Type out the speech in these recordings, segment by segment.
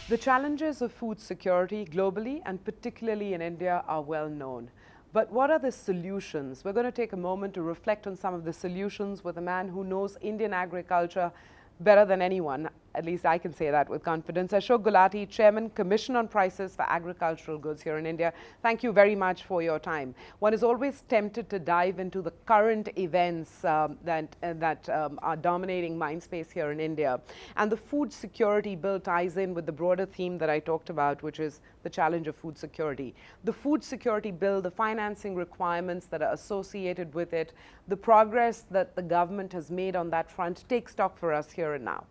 The challenges of food security globally and particularly in India are well known. But what are the solutions? We're going to take a moment to reflect on some of the solutions with a man who knows Indian agriculture better than anyone. At least I can say that with confidence. Ashok Gulati, Chairman, Commission on Prices for Agricultural Goods here in India. Thank you very much for your time. One is always tempted to dive into the current events that are dominating mindspace here in India. And the food security bill ties in with the broader theme that I talked about, which is the challenge of food security. The food security bill, the financing requirements that are associated with it, the progress that the government has made on that front. Take stock for us here and now.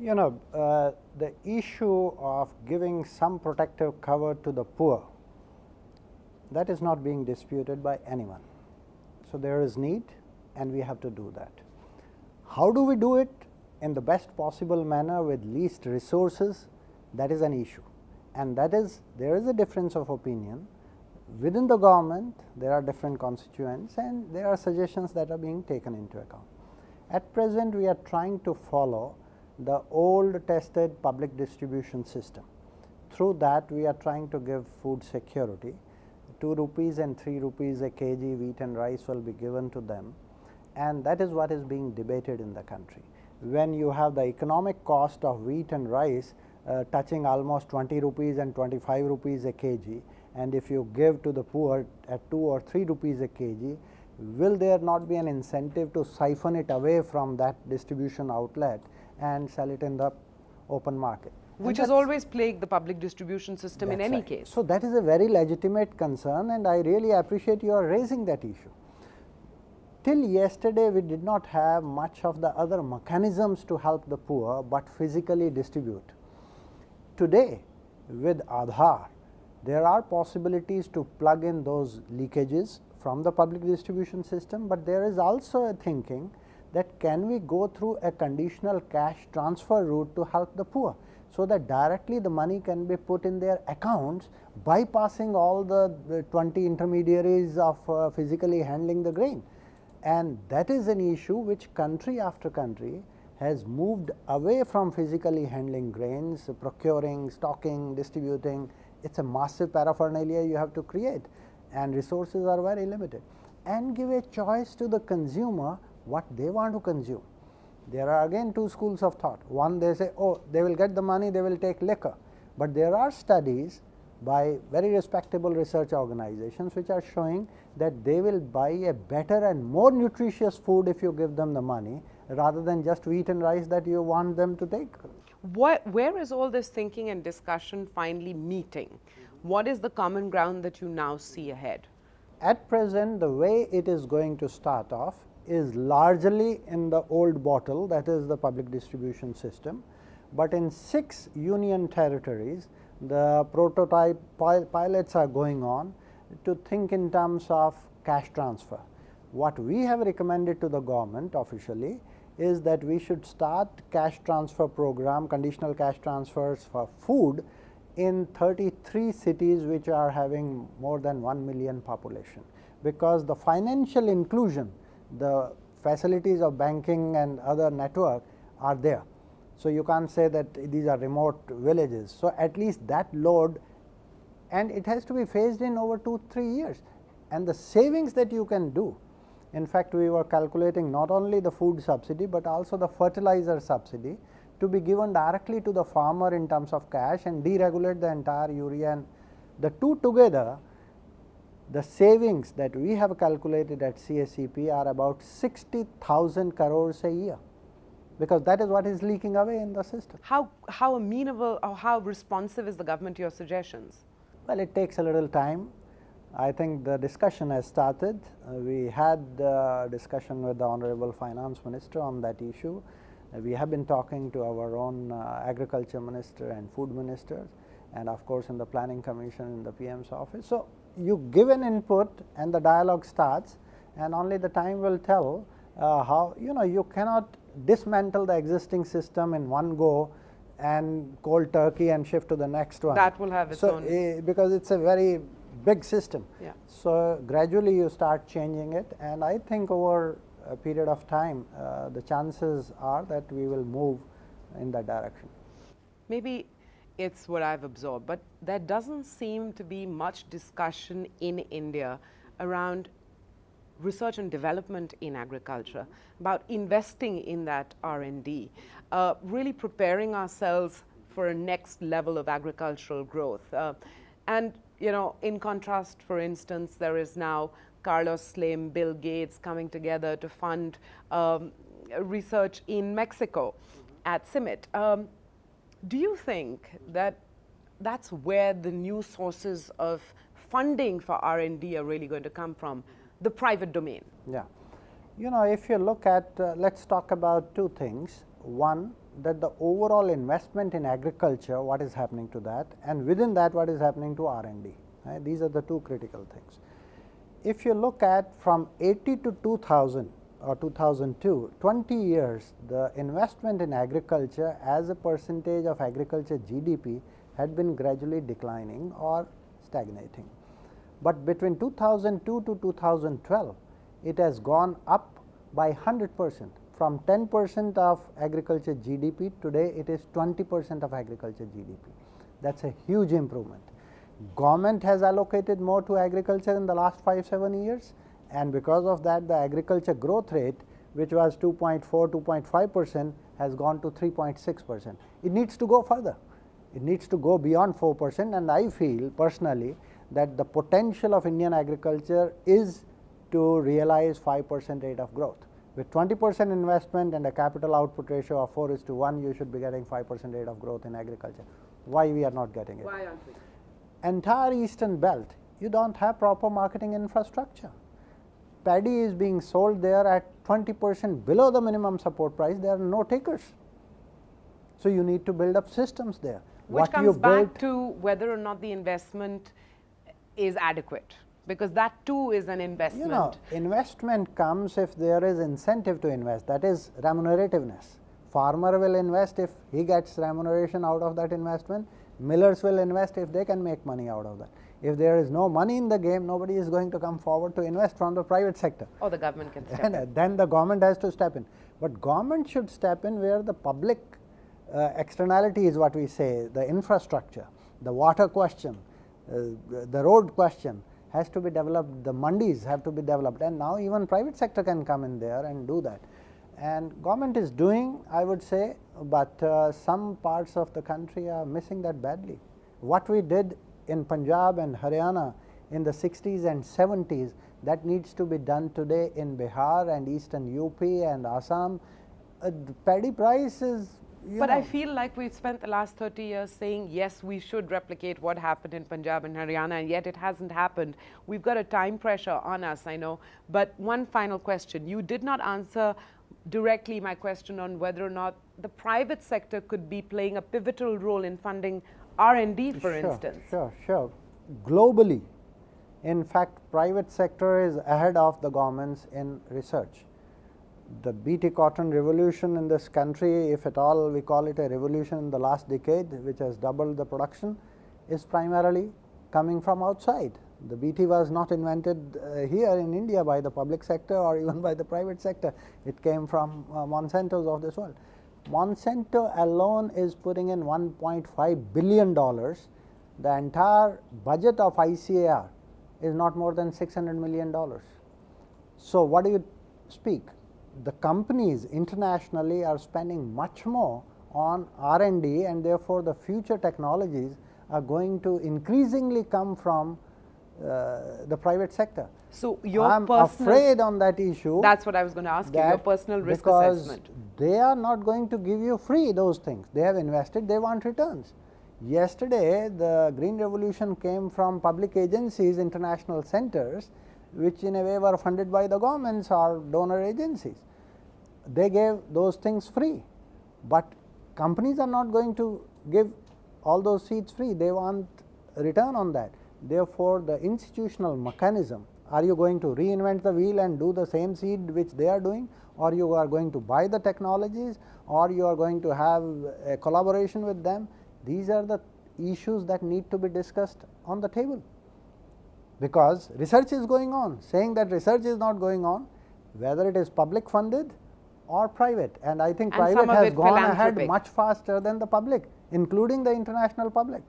You know, the issue of giving some protective cover to the poor, that is not being disputed by anyone. So there is need and we have to do that. How do we do it in the best possible manner with least resources? That is an issue, and that is, there is a difference of opinion. Within the government, there are different constituents and there are suggestions that are being taken into account. At present, we are trying to follow the old tested public distribution system. Through that, we are trying to give food security. 2 rupees and 3 rupees a kg wheat and rice will be given to them, and that is what is being debated in the country. When you have the economic cost of wheat and rice touching almost 20 rupees and 25 rupees a kg, and if you give to the poor at 2 or 3 rupees a kg, will there not be an incentive to siphon it away from that distribution outlet and sell it in the open market? Which has always plagued the public distribution system in any case. So that is a very legitimate concern, and I really appreciate you are raising that issue. Till yesterday, we did not have much of the other mechanisms to help the poor, but physically distribute. Today, with Aadhaar, there are possibilities to plug in those leakages from the public distribution system, but there is also a thinking that can we go through a conditional cash transfer route to help the poor, so that directly the money can be put in their accounts, bypassing all the 20 intermediaries of physically handling the grain. And that is an issue which country after country has moved away from physically handling grains, procuring, stocking, distributing. It's a massive paraphernalia you have to create, and resources are very limited, and give a choice to the consumer what they want to consume. There are again two schools of thought. One, they say, oh, they will get the money, they will take liquor. But there are studies by very respectable research organizations which are showing that they will buy a better and more nutritious food if you give them the money, rather than just wheat and rice that you want them to take. Where is all this thinking and discussion finally meeting? What is the common ground that you now see ahead? At present, the way it is going to start off is largely in the old bottle, that is the public distribution system, but in 6 union territories, the prototype pilots are going on to think in terms of cash transfer. What we have recommended to the government officially is that we should start cash transfer program, conditional cash transfers for food in 33 cities which are having more than 1 million population, because the financial inclusion, the facilities of banking and other network are there. So you can't say that these are remote villages. So at least that load, and it has to be phased in over 2-3 years, and the savings that you can do. In fact, we were calculating not only the food subsidy, but also the fertilizer subsidy to be given directly to the farmer in terms of cash and deregulate the entire urea, and the two together, the savings that we have calculated at CSEP are about 60,000 crores a year, because that is what is leaking away in the system. How amenable or how responsive is the government to your suggestions? Well, it takes a little time. I think the discussion has started. We had discussion with the Honorable Finance Minister on that issue. We have been talking to our own Agriculture Minister and Food Ministers, and of course in the Planning Commission in the PM's office. So you give an input and the dialogue starts, and only the time will tell how, you cannot dismantle the existing system in one go and cold turkey and shift to the next one. That will have its own. Because it's a very big system. Yeah. So gradually you start changing it, and I think over a period of time, the chances are that we will move in that direction. Maybe it's what I've absorbed. But there doesn't seem to be much discussion in India around research and development in agriculture, about investing in that R&D, really preparing ourselves for a next level of agricultural growth. And, you know, in contrast, for instance, there is now Carlos Slim, Bill Gates coming together to fund research in Mexico at CIMMYT. Do you think that that's where the new sources of funding for R&D are really going to come from, the private domain? Yeah. You know, if you look at, let's talk about two things. One, that the overall investment in agriculture, what is happening to that, and within that, what is happening to R&D. Right? These are the two critical things. If you look at from 80 to 2000 or 2002, 20 years, the investment in agriculture as a percentage of agriculture GDP had been gradually declining or stagnating. But between 2002 to 2012, it has gone up by 100%. From 10% of agriculture GDP, today it is 20% of agriculture GDP. That's a huge improvement. Government has allocated more to agriculture in the last 5-7 years, and because of that, the agriculture growth rate, which was 2.4, 2.5%, has gone to 3.6%. It needs to go further. It needs to go beyond 4%, and I feel personally that the potential of Indian agriculture is to realize 5% rate of growth. With 20% investment and a capital output ratio of 4:1, you should be getting 5% rate of growth in agriculture. Why we are not getting it? Why aren't we? Entire eastern belt, you don't have proper marketing infrastructure. Paddy is being sold there at 20% below the minimum support price. There are no takers. So you need to build up systems there. Which comes back to whether or not the investment is adequate, because that too is an investment. You know, investment comes if there is incentive to invest, that is remunerativeness. Farmer will invest if he gets remuneration out of that investment. Millers will invest if they can make money out of that. If there is no money in the game, nobody is going to come forward to invest from the private sector. Or the government can step in. Then the government has to step in. But government should step in where the public externality is what we say, the infrastructure, the water question, the road question has to be developed, the mandis have to be developed, and now even private sector can come in there and do that. And government is doing, I would say, but some parts of the country are missing that badly. What we did in Punjab and Haryana in the 60s and 70s, that needs to be done today in Bihar and eastern UP and Assam. The paddy price is, but I feel like we've spent the last 30 years saying, yes, we should replicate what happened in Punjab and Haryana, and yet it hasn't happened. We've got a time pressure on us, I know. But one final question. You did not answer directly my question on whether or not the private sector could be playing a pivotal role in funding R&D, for instance. Sure. Globally, in fact, private sector is ahead of the governments in research. The BT cotton revolution in this country, if at all we call it a revolution in the last decade, which has doubled the production, is primarily coming from outside. The BT was not invented here in India by the public sector or even by the private sector. It came from Monsanto's of this world. Monsanto alone is putting in $1.5 billion. The entire budget of ICAR is not more than $600 million. So what do you speak? The companies internationally are spending much more on R&D, and therefore the future technologies are going to increasingly come from the private sector. So your I'm afraid on that issue. That's what I was going to ask you, your personal risk assessment. They are not going to give you free those things. They have invested, they want returns. Yesterday, the Green Revolution came from public agencies, international centers, which in a way were funded by the governments or donor agencies. They gave those things free, but companies are not going to give all those seeds free. They want a return on that. Therefore, the institutional mechanism, are you going to reinvent the wheel and do the same seed which they are doing, or you are going to buy the technologies, or you are going to have a collaboration with them? These are the issues that need to be discussed on the table, because research is going on. Saying that research is not going on, whether it is public funded or private, and I think private has gone ahead much faster than the public. including the international public.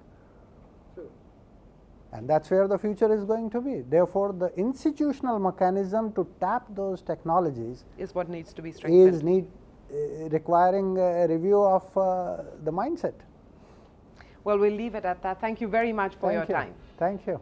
And that is where the future is going to be. Therefore, the institutional mechanism to tap those technologies is what needs to be strengthened. Is requiring a review of the mindset. Well, we'll leave it at that. Thank you very much for your time. Thank you.